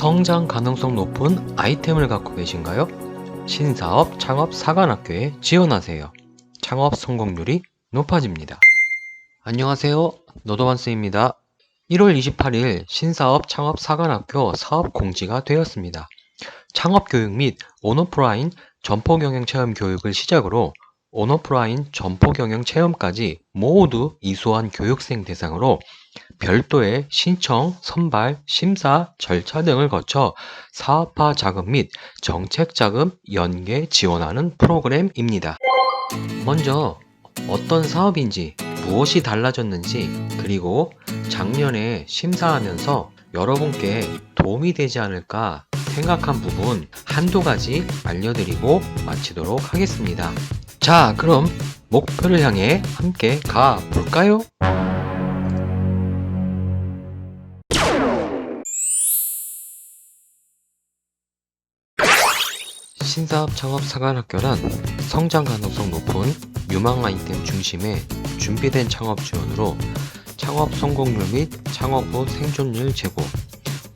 성장 가능성 높은 아이템을 갖고 계신가요? 신사업 창업 사관학교에 지원하세요. 창업 성공률이 높아집니다. 안녕하세요. 노도만스입니다. 1월 28일 신사업 창업 사관학교 사업 공지가 되었습니다. 창업교육 및 온오프라인 점포경영 체험 교육을 시작으로 온오프라인 점포경영 체험까지 모두 이수한 교육생 대상으로 별도의 신청, 선발, 심사, 절차 등을 거쳐 사업화 자금 및 정책 자금 연계 지원하는 프로그램입니다. 먼저 어떤 사업인지, 무엇이 달라졌는지, 그리고 작년에 심사하면서 여러분께 도움이 되지 않을까 생각한 부분 한두 가지 알려드리고 마치도록 하겠습니다. 자, 그럼 목표를 향해 함께 가볼까요? 신사업 창업 사관학교란 성장 가능성 높은 유망 아이템 중심의 준비된 창업 지원으로 창업 성공률 및 창업 후 생존율 제고,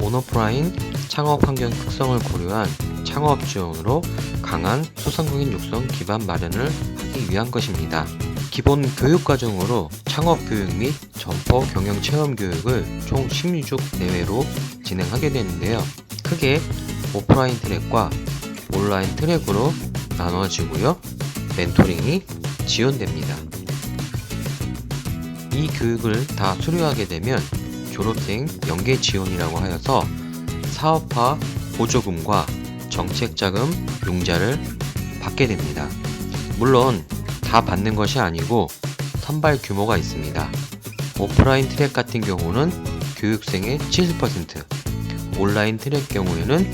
온오프라인 창업 환경 특성을 고려한 창업 지원으로 강한 소상공인 육성 기반 마련을 하기 위한 것입니다. 기본 교육 과정으로 창업 교육 및 점포 경영 체험 교육을 총 16주 내외로 진행하게 되는데요. 크게 오프라인 트랙과 온라인 트랙으로 나눠지고요. 멘토링이 지원됩니다. 이 교육을 다 수료하게 되면 졸업생 연계 지원이라고 하여서 사업화 보조금과 정책자금 융자를 받게 됩니다. 물론 다 받는 것이 아니고 선발 규모가 있습니다. 오프라인 트랙 같은 경우는 교육생의 70%, 온라인 트랙 경우에는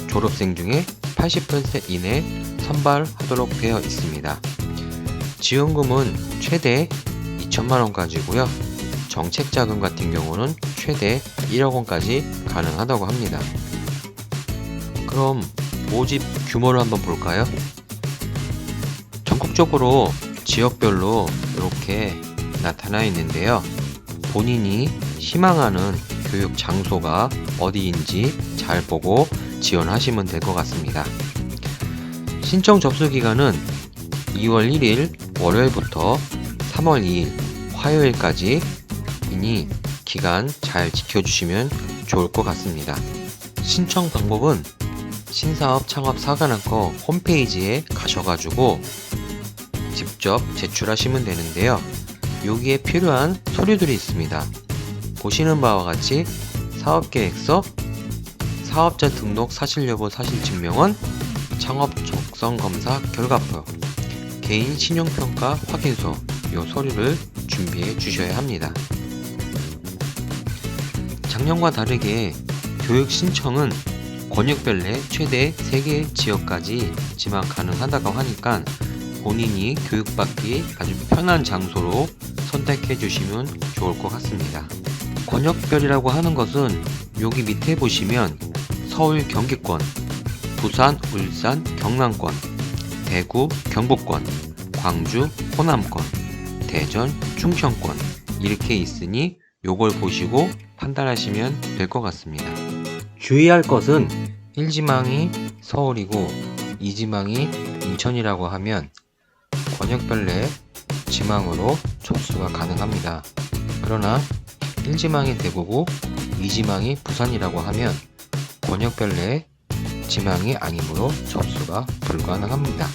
졸업생 중에 80% 이내 선발하도록 되어 있습니다. 지원금은 최대 2천만원까지고요. 정책자금 같은 경우는 최대 1억원까지 가능하다고 합니다. 그럼 모집 규모를 한번 볼까요? 전국적으로 지역별로 이렇게 나타나 있는데요. 본인이 희망하는 교육 장소가 어디인지 잘 보고 지원하시면 될 것 같습니다. 신청 접수 기간은 2월 1일 월요일부터 3월 2일 화요일까지 이니 기간 잘 지켜주시면 좋을 것 같습니다. 신청 방법은 신사업 창업 사관학교 홈페이지에 가셔가지고 직접 제출하시면 되는데요. 여기에 필요한 서류들이 있습니다. 보시는 바와 같이 사업계획서, 사업자 등록 사실여부 사실증명원, 창업 적성검사 결과표, 개인 신용평가 확인서 이 서류를 준비해 주셔야 합니다. 작년과 다르게 교육 신청은 권역별 내 최대 3개 지역까지 지망 가능하다고 하니까 본인이 교육받기 아주 편한 장소로 선택해 주시면 좋을 것 같습니다. 권역별이라고 하는 것은 여기 밑에 보시면 서울 경기권, 부산 울산 경남권, 대구 경북권, 광주 호남권, 대전 충청권 이렇게 있으니 요걸 보시고 판단하시면 될 것 같습니다. 주의할 것은 1지망이 서울이고 2지망이 인천이라고 하면 권역별 내 지망으로 접수가 가능합니다. 그러나 1지망이 대구고 2지망이 부산이라고 하면 권역별 내 지망이 아니므로 접수가 불가능합니다.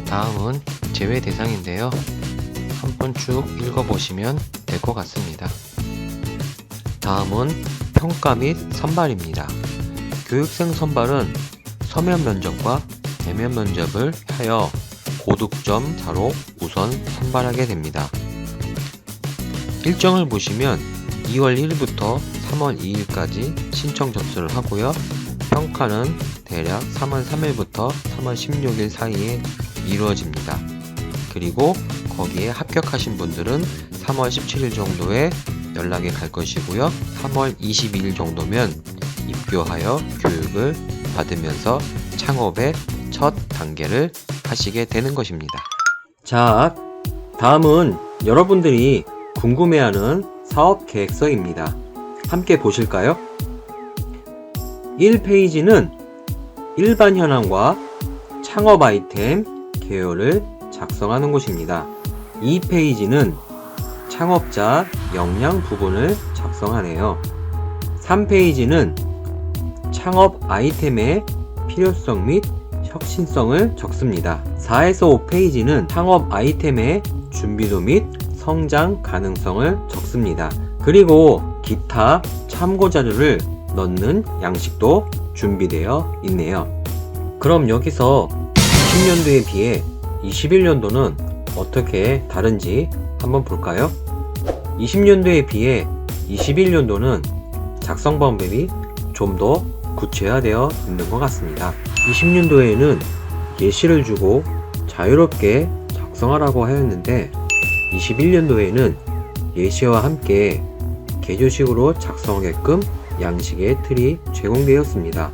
다음은 제외 대상인데요. 한번 쭉 읽어보시면 될 것 같습니다. 다음은 평가 및 선발입니다. 교육생 선발은 서면 면접과 대면 면접을 하여 고득점자로 우선 선발하게 됩니다. 일정을 보시면 2월 1일부터 3월 2일까지 신청 접수를 하고요. 평가는 대략 3월 3일부터 3월 16일 사이에 이루어집니다. 그리고 거기에 합격하신 분들은 3월 17일 정도에 연락이 갈 것이고요. 3월 22일 정도면 입교하여 교육을 받으면서 창업의 첫 단계를 하시게 되는 것입니다. 자, 다음은 여러분들이 궁금해하는 사업 계획서입니다. 함께 보실까요? 1페이지는 일반 현황과 창업 아이템 개요를 작성하는 곳입니다. 2페이지는 창업자 역량 부분을 작성하네요. 3페이지는 창업 아이템의 필요성 및 혁신성을 적습니다. 4에서 5페이지는 창업 아이템의 준비도 및 성장 가능성을 적습니다. 그리고 기타 참고 자료를 넣는 양식도 준비되어 있네요. 그럼 여기서 20년도에 비해 21년도는 어떻게 다른지 한번 볼까요? 20년도에 비해 21년도는 작성 방법이 좀 더 구체화되어 있는 것 같습니다. 20년도에는 예시를 주고 자유롭게 작성하라고 하였는데 21년도에는 예시와 함께 개조식으로 작성하게끔 양식의 틀이 제공되었습니다.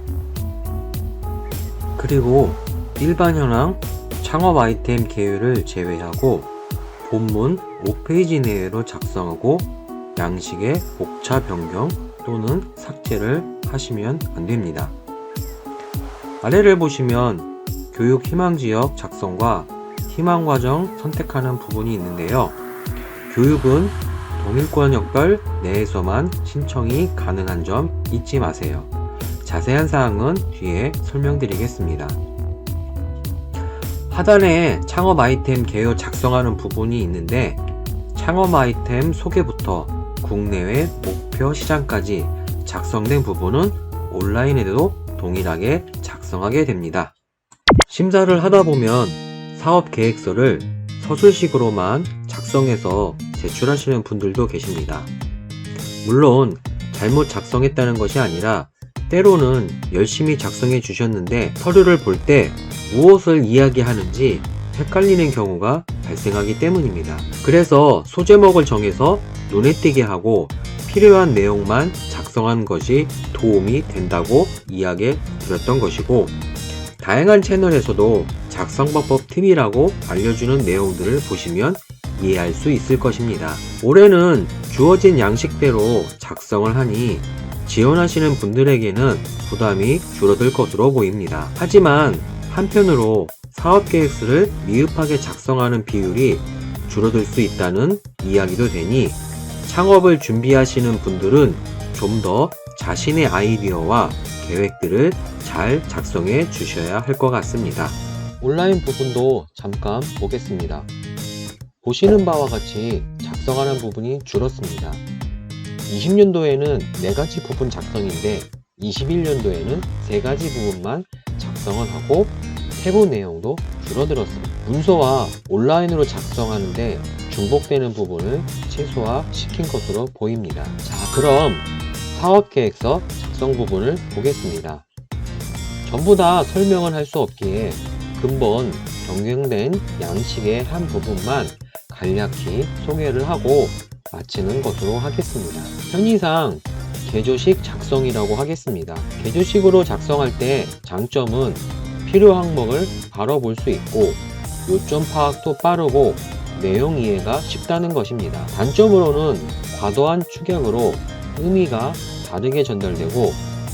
그리고 일반 현황 창업 아이템 개요를 제외하고 본문 5페이지 내외로 작성하고 양식의 복차 변경 또는 삭제를 하시면 안됩니다. 아래를 보시면 교육 희망지역 작성과 희망과정 선택하는 부분이 있는데요. 교육은 동일권역별 내에서만 신청이 가능한 점 잊지 마세요. 자세한 사항은 뒤에 설명드리겠습니다. 하단에 창업 아이템 개요 작성하는 부분이 있는데 창업 아이템 소개부터 국내외 목표 시장까지 작성된 부분은 온라인에도 동일하게 작성하게 됩니다. 심사를 하다 보면 사업 계획서를 서술식으로만 작성해서 제출하시는 분들도 계십니다. 물론 잘못 작성했다는 것이 아니라 때로는 열심히 작성해 주셨는데 서류를 볼 때 무엇을 이야기하는지 헷갈리는 경우가 발생하기 때문입니다. 그래서 소제목을 정해서 눈에 띄게 하고 필요한 내용만 작성하는 것이 도움이 된다고 이야기해 드렸던 것이고, 다양한 채널에서도 작성방법 팁이라고 알려주는 내용들을 보시면 이해할 수 있을 것입니다. 올해는 주어진 양식대로 작성을 하니 지원하시는 분들에게는 부담이 줄어들 것으로 보입니다. 하지만 한편으로 사업계획서를 미흡하게 작성하는 비율이 줄어들 수 있다는 이야기도 되니 창업을 준비하시는 분들은 좀 더 자신의 아이디어와 계획들을 잘 작성해 주셔야 할 것 같습니다. 온라인 부분도 잠깐 보겠습니다. 보시는 바와 같이 작성하는 부분이 줄었습니다. 20년도에는 4가지 부분 작성인데 21년도에는 3가지 부분만 작성을 하고 세부 내용도 줄어들었습니다. 문서와 온라인으로 작성하는데 중복되는 부분을 최소화시킨 것으로 보입니다. 자, 그럼 사업계획서 작성 부분을 보겠습니다. 전부 다 설명을 할 수 없기에 근본 변경된 양식의 한 부분만 간략히 소개를 하고 마치는 것으로 하겠습니다. 편의상 개조식 작성이라고 하겠습니다. 개조식으로 작성할 때 장점은 필요 항목을 바로 볼 수 있고 요점 파악도 빠르고 내용 이해가 쉽다는 것입니다. 단점으로는 과도한 축약으로 의미가 다르게 전달되고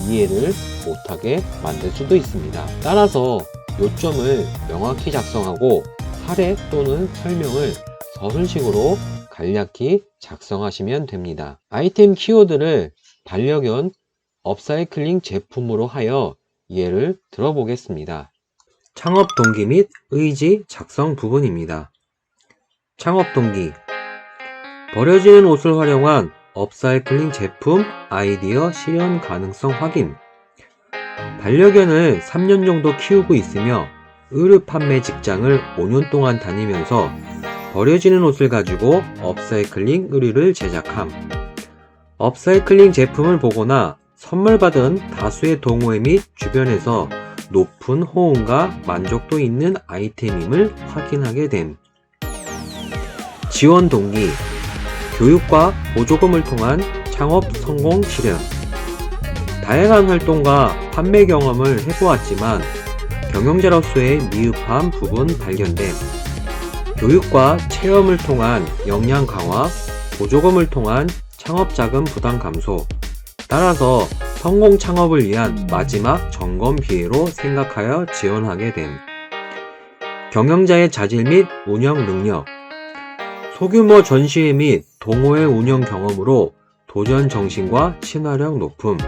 이해를 못하게 만들 수도 있습니다. 따라서 요점을 명확히 작성하고 사례 또는 설명을 서술식으로 간략히 작성하시면 됩니다. 아이템 키워드를 반려견 업사이클링 제품으로 하여 예를 들어보겠습니다. 창업 동기 및 의지 작성 부분입니다. 창업 동기: 버려지는 옷을 활용한 업사이클링 제품 아이디어 실현 가능성 확인. 반려견을 3년 정도 키우고 있으며 의류 판매 직장을 5년 동안 다니면서 버려지는 옷을 가지고 업사이클링 의류를 제작함. 업사이클링 제품을 보거나 선물 받은 다수의 동호회 및 주변에서 높은 호응과 만족도 있는 아이템임을 확인하게 됨. 지원 동기: 교육과 보조금을 통한 창업 성공 실현. 다양한 활동과 판매 경험을 해보았지만 경영자로서의 미흡한 부분 발견됨. 교육과 체험을 통한 역량 강화, 보조금을 통한 창업 자금 부담 감소. 따라서 성공 창업을 위한 마지막 점검 기회로 생각하여 지원하게 됨. 경영자의 자질 및 운영 능력. 소규모 전시회 및 동호회 운영 경험으로 도전 정신과 친화력 높음.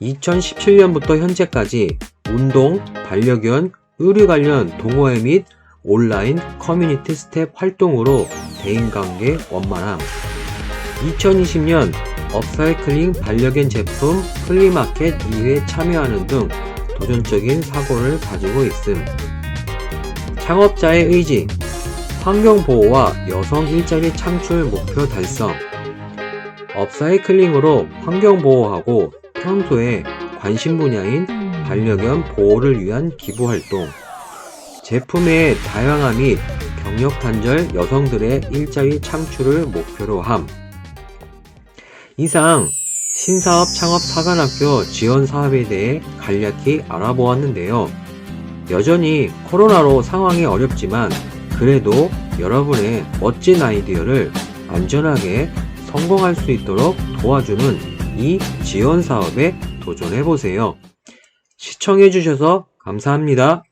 2017년부터 현재까지 운동, 반려견, 의류 관련 동호회 및 온라인 커뮤니티 스텝 활동으로 대인관계 원만함. 2020년 업사이클링 반려견 제품 플리마켓 2회 참여하는 등 도전적인 사고를 가지고 있음. 창업자의 의지. 환경보호와 여성 일자리 창출 목표 달성. 업사이클링으로 환경보호하고 평소에 관심 분야인 반려견 보호를 위한 기부활동. 제품의 다양화 및 경력 단절 여성들의 일자리 창출을 목표로 함. 이상 신사업 창업 사관학교 지원 사업에 대해 간략히 알아보았는데요. 여전히 코로나로 상황이 어렵지만 그래도 여러분의 멋진 아이디어를 안전하게 성공할 수 있도록 도와주는 이 지원 사업에 도전해보세요. 시청해주셔서 감사합니다.